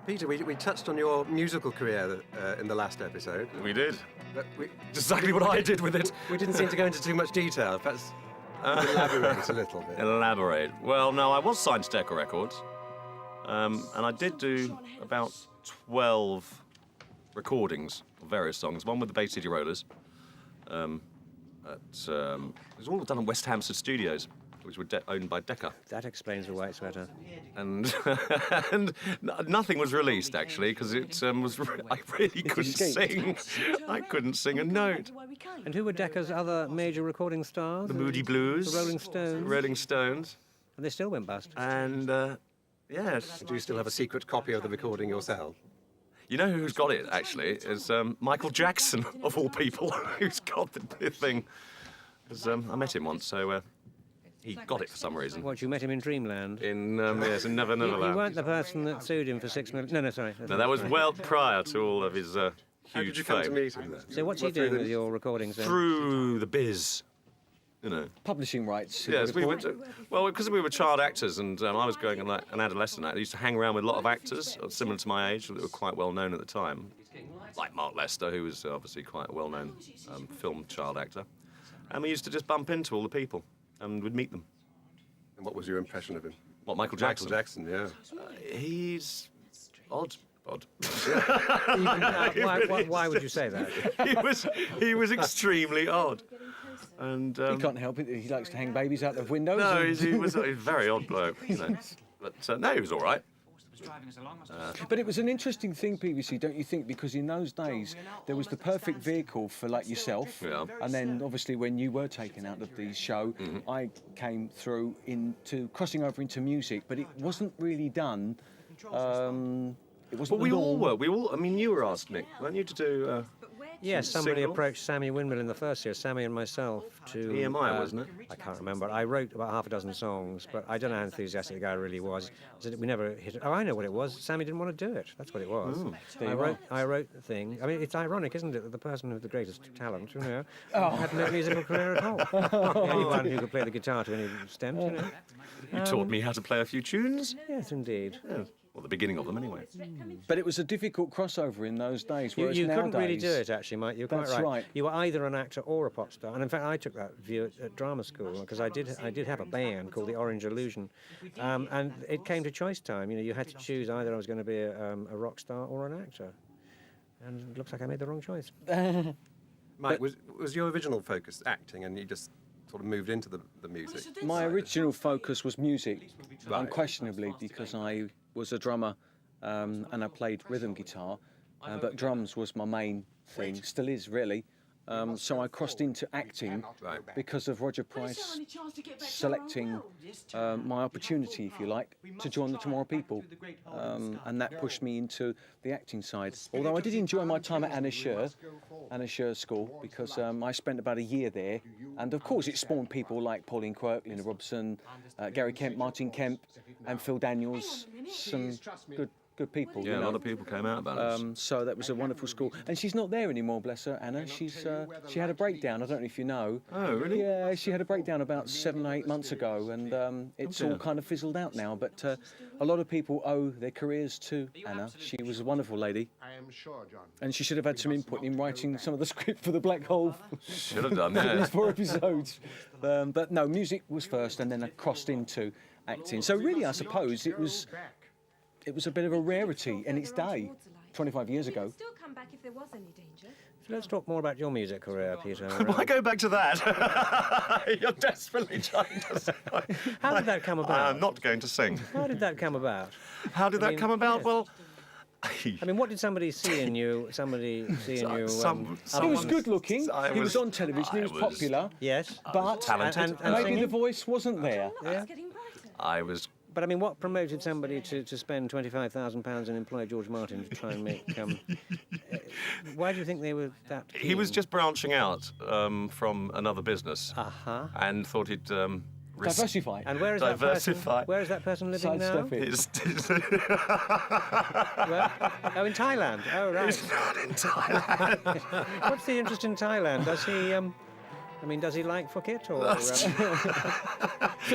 Peter, we touched on your musical career in the last episode. We did. But Exactly what I did with it. we didn't seem to go into too much detail. Perhaps elaborate a little bit. Elaborate. Well, no, I was signed to Decca Records, and I did do about 12 recordings of various songs. One with the Bay City Rollers. It was all done in West Hampstead Studios, which were owned by Decca. That explains the white sweater. And nothing was released actually because it was I really couldn't sing. I couldn't sing a note. And who were Decca's other major recording stars? The Moody Blues, The Rolling Stones. Rolling Stones, And they still went bust. and yes, Do you still have a secret copy of the recording yourself? you know who's got it actually is Michael Jackson of all people, who's got the thing. 'Cause, I met him once, so. He got it for some reason. What, you met him in Dreamland? In Never You Land. weren't the person that sued him for $6 million. No, sorry. No, that was well prior to all of his How huge did you come to fame. meet him then? So what's he What, through doing the- with your recordings then? Through the biz, you know. Publishing rights. Yes, we were. Well, because we were child actors, and I was going like an adolescent actor. I used to hang around with a lot of actors similar to my age that were quite well known at the time, like Mark Lester, who was obviously quite a well known film child actor, and we used to just bump into all the people and we'd meet them. And what was your impression of him? What, Michael Jackson? Michael Jackson, yeah. He's odd. Why would you say that? he was extremely odd, and He can't help it. He likes to hang babies out of windows. no, and- he was a very odd bloke, you know. But no, he was all right. But it was an interesting thing, PVC, don't you think? Because in those days, there was the perfect vehicle for like yourself. Yeah. And then obviously when you were taken out of the show, I came through into crossing over into music, but it wasn't really done. It wasn't. But we the all norm. were. I mean, you were asked, Nick, weren't you, to do? Yes, somebody Single? approached Sammy Windmill in the first year, Sammy and myself, to... EMI, wasn't it? I can't remember. I wrote about half a dozen songs, but I don't know how enthusiastic the guy really was. We never hit it. Oh, I know what it was. Sammy didn't want to do it. That's what it was. I wrote the thing. I mean, it's ironic, isn't it, that the person with the greatest talent, you know, had no musical career at all. Anyone who could play the guitar to any extent, you know. You taught me how to play a few tunes. Yes, indeed. Yeah. Well, the beginning of them, anyway. But it was a difficult crossover in those days. You Whereas couldn't nowadays, really do it, actually, Mike. You're quite That's right. right. You were either an actor or a pop star. And in fact, I took that view at drama school because I did have a band called the Orange Illusion, and it came to choice time. You know, you had to choose either I was going to be a rock star or an actor, and it looks like I made the wrong choice. Mike, was your original focus acting, and you just sort of moved into the music? My original focus was music, unquestionably, because I was a drummer and I played rhythm guitar, but drums was my main thing, still is really. So I crossed into acting because of Roger Price selecting my opportunity, if you like, to join the Tomorrow People, and that pushed me into the acting side. Although I did enjoy my time at Anna Scher School, because I spent about a year there, and of course it spawned people like Pauline Quirk, Linda Robson, Gary Kemp, Martin Kemp, and Phil Daniels, some good people. Yeah, you know. a lot of people came out about it. So that was a wonderful school, and she's not there anymore, bless her, Anna. She had a breakdown. I don't know if you know. Oh, really? Yeah, she had a breakdown about 7 or 8 months ago, and it's all kind of fizzled out now. But a lot of people owe their careers to Anna. She was a wonderful lady. I am sure, John. And she should have had some input in writing some of the script for the Black Hole. Should have done These that. 4 episodes. But no, music was first, and then I crossed into acting. So really, I suppose it was a bit of a rarity in its day, 25 years ago. Still come back if there was any danger. So let's talk more about your music career, Peter. Why go back to that? You're desperately trying to say. How did that come about? I'm not going to sing. How did that come about? How did that come about? yes. Well, I mean, what did somebody see in you? Somebody see in you? He was good looking, he was on television, he was I was- popular, Yes. but talented. And maybe singing? the voice wasn't there. It's getting brighter. I was. But I mean, what promoted somebody to spend £25,000 and employ George Martin to try and make? Why do you think they were that? He was keen? just branching out from another business, and thought he'd Diversify. And where is Diversify. that person? Where is that person living now? Sidestep it. Where? Oh, in Thailand. Oh, right. He's not in Thailand. What's the interest in Thailand? Does he? I mean, does he like Phuket or?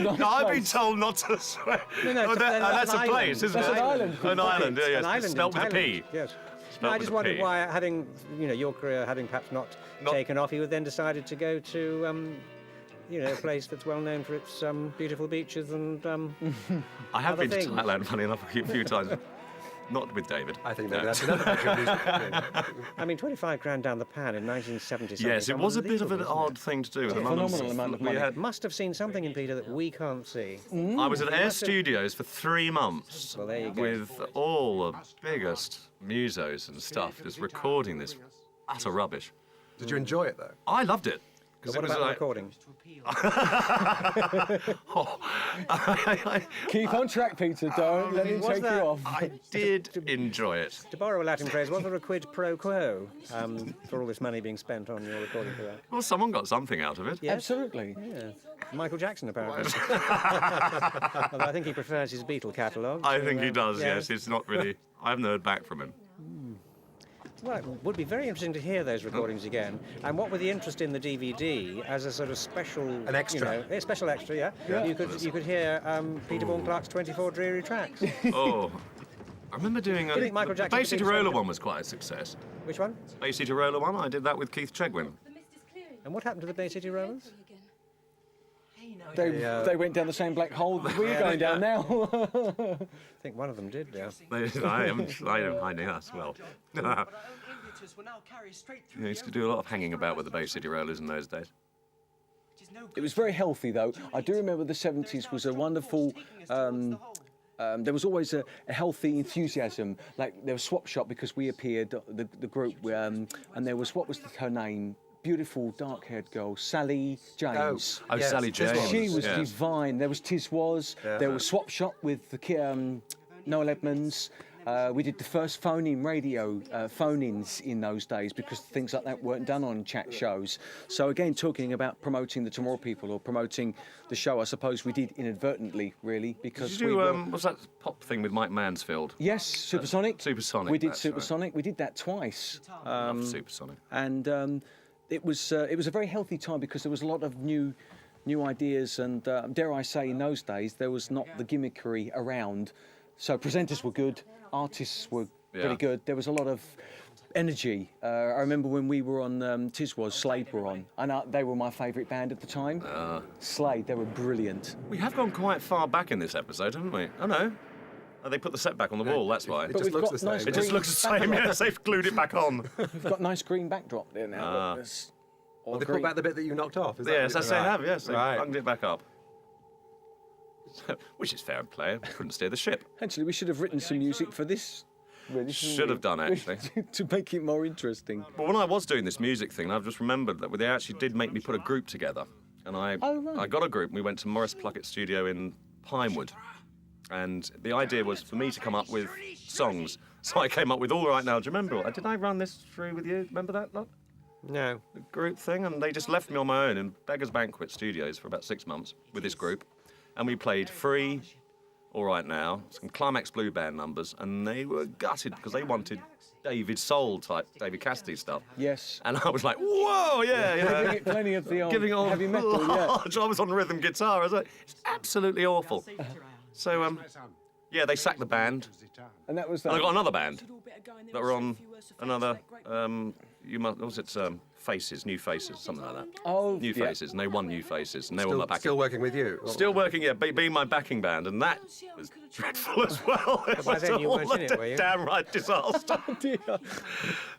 No, I've been told not to swear. No, that's a an place, island. isn't That's it? an island. An island, yeah, yes. An island Spelt in with a Thailand. P. Yes. Spelt No, I with just a wondered P. why, having your career having perhaps not taken off, you then decided to go to a place that's well known for its beautiful beaches and I have other been things. to Thailand, funny enough, a few times. Not with David. I think maybe that's enough. Actually. I mean, 25 grand down the pan in 1970. Yes, it was a bit of an Unbelievable, odd thing to do. a phenomenal amount of We money. had- isn't it? Must have seen something in Peter that we can't see. I was at Air Studios for 3 months Well, there you go. with all the biggest musos and stuff, just recording this utter rubbish. Did you enjoy it though? I loved it. But 'cause what it was about the like, recording? Keep on track, Peter. Don't let him was take you that- off. I did enjoy it. To borrow a Latin phrase, was there a quid pro quo for all this money being spent on your recording for that? Well, someone got something out of it. Yes? Absolutely. Yeah. Michael Jackson, apparently. Although I think he prefers his Beatle catalogue. I to, think he does, yeah. yes. It's not really... I haven't heard back from him. Well, it would be very interesting to hear those recordings again. And what with the interest in the DVD as a sort of special... An extra. A special extra, yeah. You could hear Peter Vaughan Clark's 24 Dreary Tracks. Oh. I remember doing you think Michael the Jackson Bay City could do Roller something? one was quite a success. Which one? Bay City Roller one, I did that with Keith Chegwin. The mist is clearing. And what happened to the Bay City Rollers? They went down the same black hole that we're going down now. I think one of them did, yeah. I know us well. I used to do a lot of hanging about with the Bay City Rollers in those days. It was very healthy, though. I do remember the 70s was a wonderful... there was always a healthy enthusiasm. Like, there was Swap Shop because we appeared, the group, and there was, what was her name? Beautiful dark-haired girl, Sally James. Oh, Yes, Sally this James. one. She was yes. divine. There was Tiz Was. There was Swap Shop with the Noel Edmonds. We did the first phone-in radio phone-ins in those days because things like that weren't done on chat shows. So again, talking about promoting the Tomorrow People or promoting the show, I suppose we did inadvertently, really, because Did you we do, were... what's that pop thing with Mike Mansfield? Yes, Supersonic. Supersonic, We did that's right. Supersonic. We did that twice. Love Supersonic. And it was a very healthy time because there was a lot of new ideas and dare I say in those days there was not the gimmickry around, so presenters were good, artists were pretty good. There was a lot of energy. I remember when we were on Tiz Was, Slade were on, and they were my favourite band at the time. Slade, they were brilliant. We have gone quite far back in this episode, haven't we? Oh no. Oh, they put the set back on the wall, that's why. It But just we've looks got the nice same. It just green looks the same, backdrop. yes, they've glued it back on. We've got nice green backdrop there now. That's- or Well, they green- put back the bit that you knocked off. Is that Yes, what I it- say right. have, yes. They Right. bunged it back up. Which is fair play. We couldn't steer the ship. Actually, we should have written some music for this. Really, shouldn't Should we? have done, actually. to make it more interesting. But when I was doing this music thing, I've just remembered that they actually did make me put a group together. And I got a group and we went to Morris Pluckett's studio in Pinewood. And the idea was for me to come up with songs. So I came up with All Right Now. Do you remember? Did I run this through with you? Remember that lot? No. The group thing? And they just left me on my own in Beggars Banquet Studios for about 6 months with this group. And we played Free, All Right Now, some Climax Blue Band numbers, and they were gutted because they wanted David Soul type, David Cassidy stuff. Yes. And I was like, whoa, yeah, you know. Giving it plenty of the old Giving all heavy metal, yeah. large. I was on rhythm guitar. I was like, it's absolutely awful. So, yeah, they sacked the band. And that was And I that. got another band that were on another, Faces, New Faces, something like that. Oh, New yeah. Faces, and they won New Faces, and they were my backing. Still working with you. Still working, yeah, being my backing band, and that was dreadful as well. It by was then you all weren't in it, a were you? downright disaster. Oh, dear.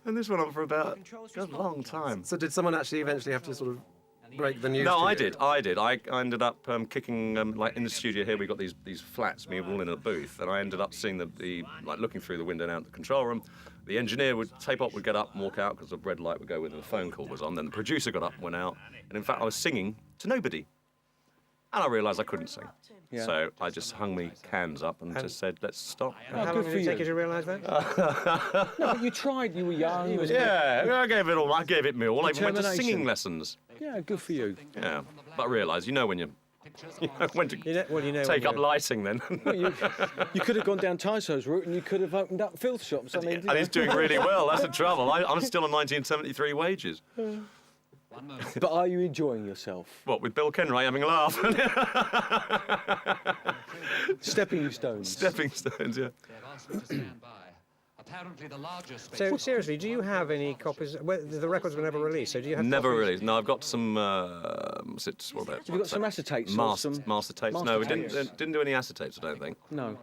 And this went on for about a long time. So did someone actually eventually have to sort of break the news? No, to I you? did. I ended up kicking like in the studio here. We got these flats. We were all in a booth, and I ended up seeing the like looking through the window down to the control room. The engineer tape op would get up and walk out because the red light would go when the phone call was on. Then the producer got up and went out, and in fact I was singing to nobody, and I realised I couldn't sing. Yeah. So I just hung me cans up and just said, "Let's stop." How good long for did it take you. you to realise that? No, but you tried. You were young. Yeah, I gave it all. I gave it me all. I even went to Determination. singing lessons. Yeah, good for you. Yeah, but I realised, when when to You know when take up you're- lighting then. You could have gone down Tyso's route and you could have opened up filth shops. I mean, And he's doing really well. That's the trouble. I'm still on 1973 wages. But are you enjoying yourself? What, with Bill Kenwright having a laugh? Stepping stones. Stepping stones, yeah. So seriously, do you have any copies? Well, the records were never released, so do you have Never copies? released. No, I've got some. What about? Have you got some acetates? or Master, some master tapes. master No, we tapes? didn't do any acetates, I don't think. No.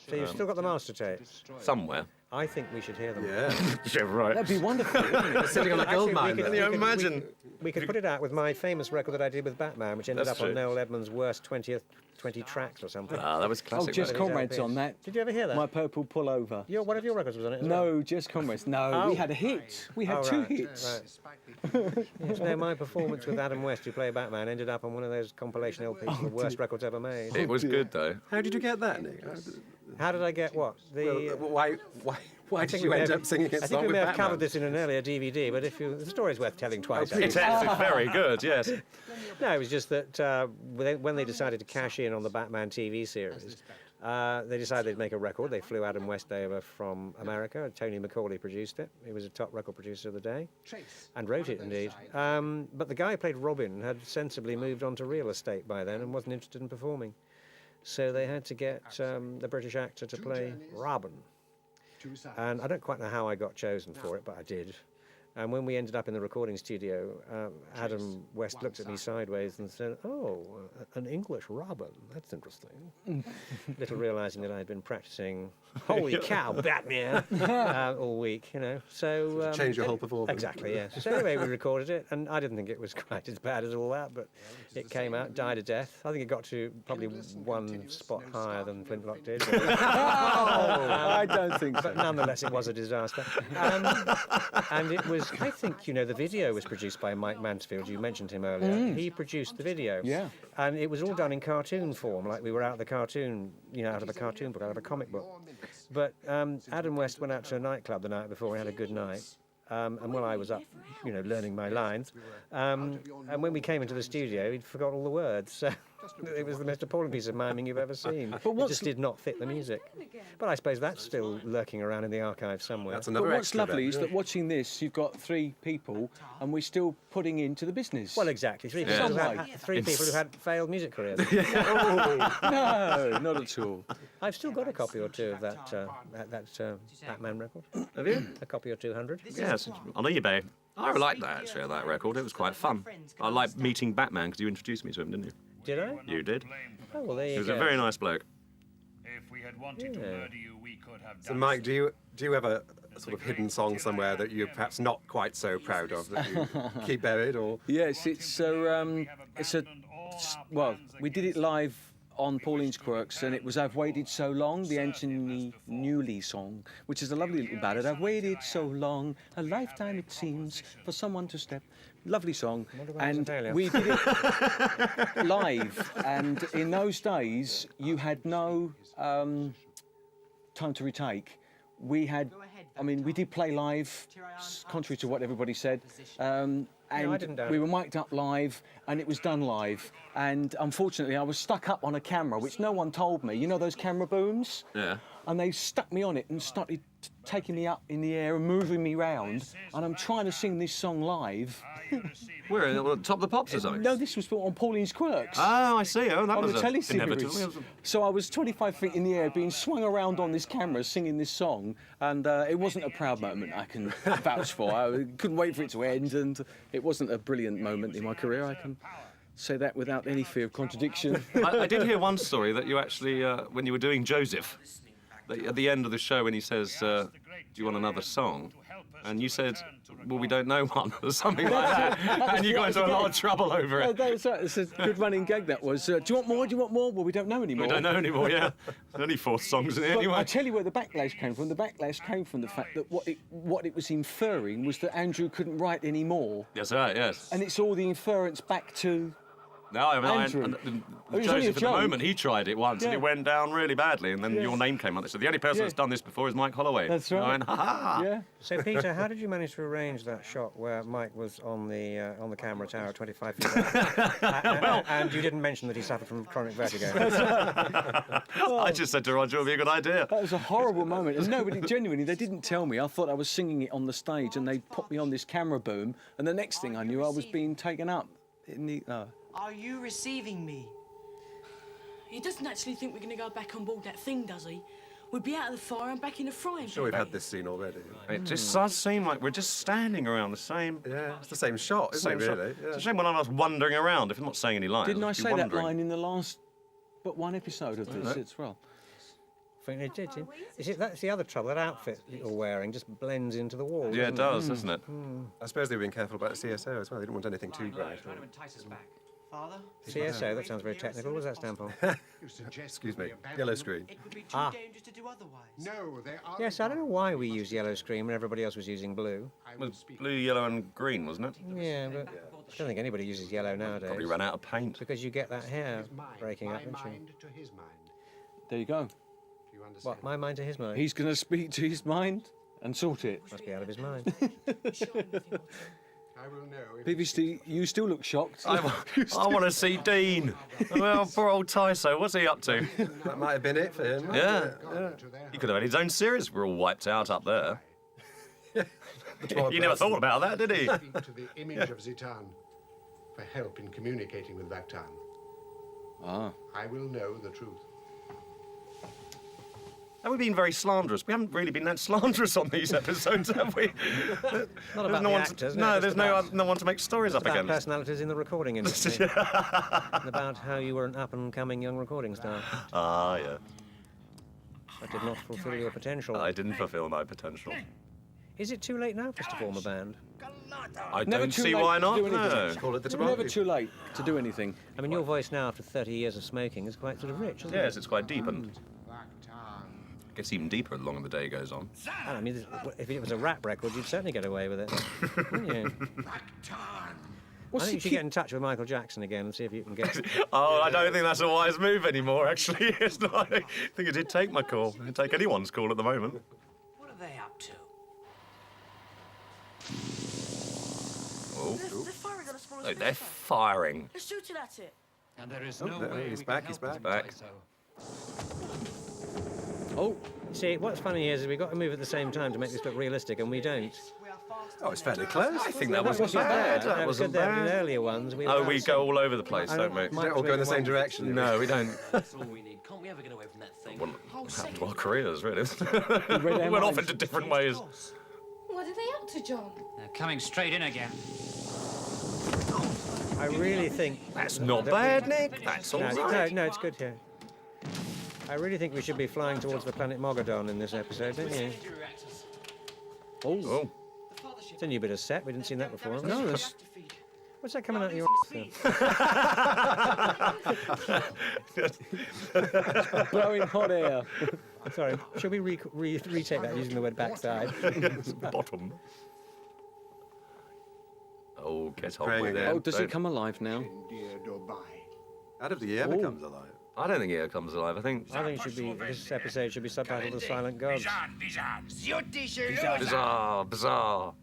So you've still got the master tapes? Somewhere. I think we should hear them. Yeah. Yeah, right. That'd be wonderful, wouldn't it? Sitting on a gold mine. could- there. we you could- imagine? We could put it out with my famous record that I did with Batman, which ended That's up on true. Noel Edmonds' worst 20 tracks or something. Ah, that was Oh, classic. Just Did Comrades on that. you ever hear that? My Purple Pullover. One of your records was on it as well? No, Just Comrades. No, we Oh. had a hit. We had Oh, two right, hits. right. Yes, no, my performance with Adam West, who played Batman, ended up on one of those compilation LPs of the worst records ever made. It was good though. How did you get that, Nick? How did I get what? Why I did think you we may end have- up singing a I think song we with may have Batman? covered this in an earlier DVD, but the story's worth telling twice. I It's think. actually very good. Yes. No, it was just that when they decided to cash in on the Batman TV series, they decided they'd make a record. They flew Adam West over from America. Tony McCauley produced it. He was a top record producer of the day, and wrote it indeed. But the guy who played Robin had sensibly moved on to real estate by then and wasn't interested in performing. So they had to get the British actor to play Robin. And I don't quite know how I got chosen for it, but I did. And when we ended up in the recording studio, Adam West looked at me sideways and said, "Oh, an English Robin, that's interesting." Little realising that I'd been practising, holy cow, Batman, all week, you know. So Change your whole performance. Exactly, yes. So anyway, we recorded it, and I didn't think it was quite as bad as all that, but it came out, died a death. I think it got to probably one spot higher than Flintlock did. I don't think so. But nonetheless, it was a disaster. And it was, I think, the video was produced by Mike Mansfield. You mentioned him earlier. He produced the video. Yeah. And it was all done in cartoon form, like we were out of the cartoon, out of a cartoon book, out of a comic book. But Adam West went out to a nightclub the night before. We had a good night. And while I was up, learning my lines, and when we came into the studio, he'd forgot all the words. So it was the most appalling piece of miming you've ever seen. But it just did not fit the music. But I suppose that's still lurking around in the archive somewhere. That's But another what's extra lovely bit. is that watching this, you've got three people, and we're still putting into the business. Well, exactly. Three Yeah. people, Some way. three people who had failed music careers. No, not at all. I've still got a copy or two of that Batman record. Have you? A copy or 200. Yes, on eBay. I liked that actually, that record. It was quite fun. I liked meeting Batman because you introduced me to him, didn't you? Did I? You did. Oh, well, there you He was go. a very nice bloke. If we had wanted to murder you, we could have So, done Mike, do you have a sort of hidden song somewhere that you're perhaps not quite so proud of that you keep buried, or Yes, well, we did it live on Pauline's Quirks, and it was I've Waited So Long, the Anthony Newley song, which is a lovely little ballad. I've waited so long, a lifetime it seems, for someone to step. Lovely song. And we did it live, and in those days, you had no time to retake. We did play live, contrary to what everybody said. And didn't doubt we it. were mic'd up live, and it was done live. And unfortunately, I was stuck up on a camera, which no one told me. You know those camera booms? Yeah. And they stuck me on it and started taking me up in the air and moving me round. And I'm trying to sing this song live. We're at the top of the pops or something. No, this was on Pauline's Quirks. Oh, I see. Oh, that On was the telly inevitable. series. So I was 25 feet in the air being swung around on this camera singing this song, and it wasn't a proud moment I can vouch for. I couldn't wait for it to end, and it wasn't a brilliant moment in my career. I can say that without any fear of contradiction. I did hear one story that you actually, when you were doing Joseph, that at the end of the show when he says, "Do you want another song?" and you said, "Well, we don't know one," or something like that, and you got into a lot of trouble over it. That was right. It's a good running gag, that was. Do you want more? Do you want more? Well, we don't know anymore. We don't know anymore, yeah. There's only 4 songs in it But anyway. I tell you where the backlash came from. The backlash came from the fact that what it was inferring was that Andrew couldn't write any more. That's right, yes. And it's all the inference back to No, I mean, Andrew. and It was only a Joseph, at the joke. moment, he tried it once and Yeah. it went down really badly, and then your name came up. They said, the only person Yeah. that's done this before is Mike Holloway. That's And I right. went, ha ha. Yeah. So, Peter, how did you manage to arrange that shot where Mike was on the camera tower at 25 feet up? And you didn't mention that he suffered from chronic vertigo. I just said to Roger, it would be a good idea. That was a horrible moment. And nobody, genuinely, they didn't tell me. I thought I was singing it on the stage and they put me on this camera boom. And the next thing I knew, I was being taken up in the... Are you receiving me? He doesn't actually think we're going to go back on board that thing, does he? We'll be out of the fire and back in the frying Sure, we've pan. had this scene already. It just does seem like we're just standing around the same... Yeah, it's the same shot, isn't same it, shot. really? It's a Yeah. shame when I'm just wandering around, if I'm not saying any lines. Didn't I just be say that wandering. line in the last but one episode of this as well? I think they did. You see, that's the other trouble. That outfit you're wearing just blends into the wall. Yeah, it doesn't does, doesn't it? I suppose they were being careful about the CSO as well. They didn't want anything too bright. Father? CSO, that sounds very technical. What does that stand for? Excuse me. Yellow screen. It would be too Ah. dangerous to do otherwise. No, they are. Yes, I don't know why we used yellow screen when everybody else was using blue. I It will was speak. blue, yellow and green, wasn't it? Yeah, but I don't think anybody uses yellow nowadays. Probably ran out of paint. Because you get that hair His mind, breaking my up, don't you? mind to his mind. There you go. Do you understand? What, my mind to his mind? He's going to speak to his mind and sort it. Must be out of his mind. I will know. If BBC, you still look shocked. I want to see Dean. Well, poor old Tyso, what's he up to? That might have been it for him. Yeah. gone into their He could have had his own series. We're all wiped out up there. One He never person. thought about that, did he? speak to the image of Zitan for help in communicating with Vaktan. Ah. I will know the truth. Have we been very slanderous? We haven't really been that slanderous on these episodes, have we? Not about no the one actors. no, just there's about, no one to make stories up about against. personalities in the recording industry. And about how you were an up-and-coming young recording star Ah, yeah. that did not fulfil your potential. I didn't fulfil my potential. Is it too late now for us to form a band? I Never don't too see late why to not. do anything. No. Call it the It's never tomorrow. too late to do anything. I mean, your voice now after 30 years of smoking is quite sort of rich, isn't Yes, it? it's quite deep and Vaktan. gets even deeper the longer the day goes on. I mean, if it was a rap record, you'd certainly get away with it. Wouldn't you? I What's think you should get in touch with Michael Jackson again and see if you can get... Oh, I don't think that's a wise move anymore, actually. It's not. I think it did take my call. It'd take anyone's call at the moment. What are they up to? Oh, They're firing on us for us. oh they're firing. They're shooting at it. And there is Oh, no there- way he's we back, can he's help back. him, Back. Tyso. Oh, See, what's funny is we've got to move at the same time to make this look realistic, and we don't. We are fast. Oh, it's fairly close. I think that That wasn't bad. That That was wasn't good there. In the bad. earlier ones, we Oh, were we outside. go all over the place, I don't we? Mike Don't all was go in the making same one- direction. No, we don't. That's all we need. Can't we ever get away from that thing? What happened to our careers, really? our we went off minds. into different ways. What are they up to, John? They're coming straight in again. I really think... That's not bad, Nick. That's all No, right. no, it's good here. I really think we should be flying towards the planet Mogadon in this episode, don't you? Oh, It's a new bit of set. We didn't see that before. no, that's... What's that coming out of your then? blowing hot air. Sorry, should we retake that using the word backside? bottom. Oh, get on Praying with again. it. Oh, does Don't- it come alive now? Dear Dubai. Out of the air becomes alive. I don't think it comes alive. I think I think it should be. This episode should be subtitled "The Silent Gods." bizarre, bizarre.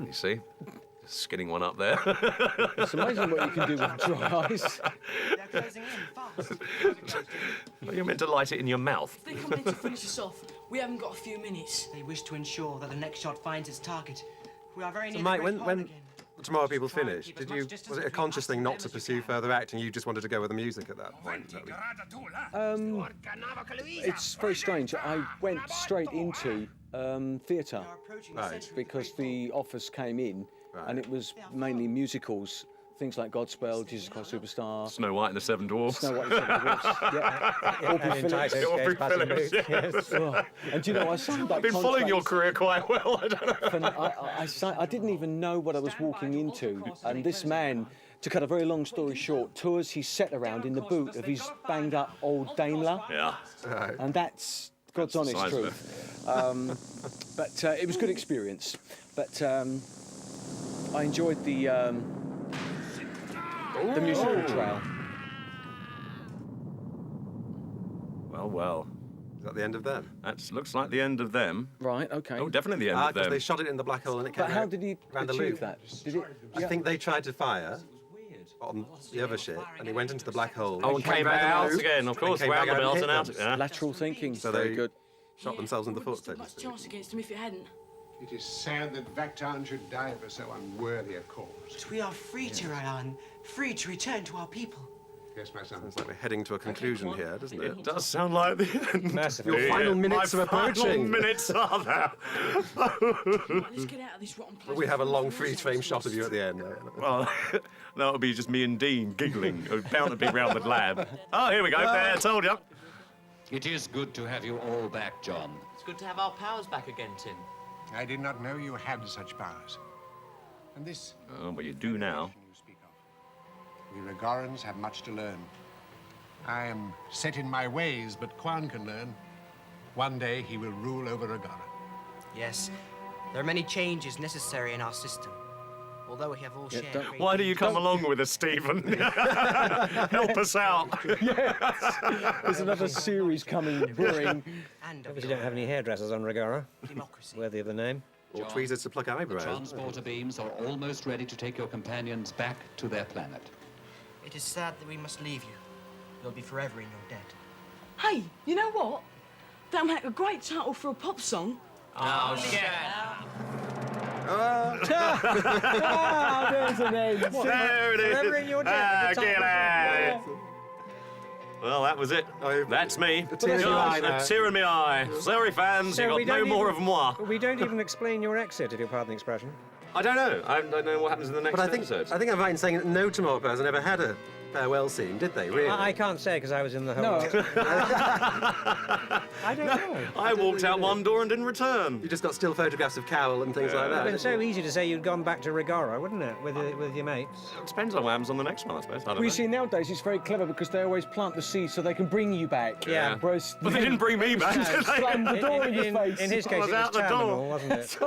You see, just skinning one up there. It's amazing what you can do with dry ice. They're closing in fast. You're meant to light it in your mouth. If they come in to finish us off, we haven't got a few minutes. They wish to ensure that the next shot finds its target. We are very near Mike, the Great Pond when again. the Tomorrow People Try and finished, keep as did you? much distance Was it a between conscious us thing and not them to as you pursue can. further acting? You just wanted to go with the music at that point. is that what It's very strange. I went straight into theatre We are approaching the Right. centre of the because Great the office came in, and it was mainly musicals, things like Godspell, Jesus Christ Superstar, Snow White and the Seven Dwarfs. Snow White and the Seven Dwarfs. Yeah. Aubrey And in Phillips. Tyso's Aubrey case, Passing Phillips, Boots, yes. Oh, and do you know, I signed that I've been following your career quite well. I don't know. I didn't even know what I was walking into, and this man, to cut a very long story short, tours his set around in the boot of his banged up old Daimler, Yeah. and that's God's honest size of truth. But it was a good experience. But I enjoyed the musical trail. Well, well. Is that the end of them? That looks like the end of them. Right, okay. Oh, definitely the end of Because them. they shot it in the black hole and it came But how did he around the achieve loop. that? Did it? I think they tried to fire on the other ship, and he went into the black hole. Oh, and came back out again, of course, came back round the out and belt hit and out. them. Yeah. Lateral thinking. So Very they good. shot themselves in the foot, so Not to much speak. chance against him if it hadn't. It is sad that Vaktan should die for so unworthy a cause. But we are free to Ryan, free to return to our people. Yes, my son. Sounds like we're heading to a conclusion here, doesn't it? It does sound like the end. Massively. Your final minutes My are approaching. final minutes are there. Right, let's get out of this rotten place. We have a before long we lose freeze-frame ourselves. shot of you at the end. Well, that would be just me and Dean giggling. It was bound to be round the lab. Oh, here we go. There, I told you. It is good to have you all back, John. It's good to have our powers back again, Tim. I did not know you had such powers. And this... Oh, but you do now. you speak of. We Regorans have much to learn. I am set in my ways, but Quan can learn. One day he will rule over Regora. Yes, there are many changes necessary in our system. Although we have all shared... great Why do you come Don't- along with us, Stephen? Help us out. There's another series coming, brewing. and of Obviously, don't have any hairdressers on Regora, democracy. worthy of the name. Or tweezers to pluck The eyebrows. transporter beams are almost ready to take your companions back to their planet. It is sad that we must leave you. You'll be forever in your debt. Hey, you know what? That'll make a great title for a pop song. Oh, shit! Ah, there's an end. There it is. Forever in your debt. Ah, The title get song. out. Well, that was it. That's me. A tear in your eye now. A tear in my eye. Sorry, fans, So you we got no don't more even- of moi. We don't even explain your exit, if you'll pardon the expression. I don't know. I don't know what happens in the next But I think episode. I'm right in saying that no Tomorrow person ever had a farewell scene, did they? Really? I can't say because I was in the whole. No. I don't know. I walked out one door and didn't return. You just got still photographs of Carol and things like It'd been that. so easy to say you'd gone back to Regora, wouldn't it, with your mates? It depends on what happens on the next one, I suppose. I don't We know. see nowadays it's very clever because they always plant the seed so they can bring you back. Yeah. Whereas But they didn't bring me back, did they? slam the door in your face. In his case, was it was out the door. terminal, wasn't it?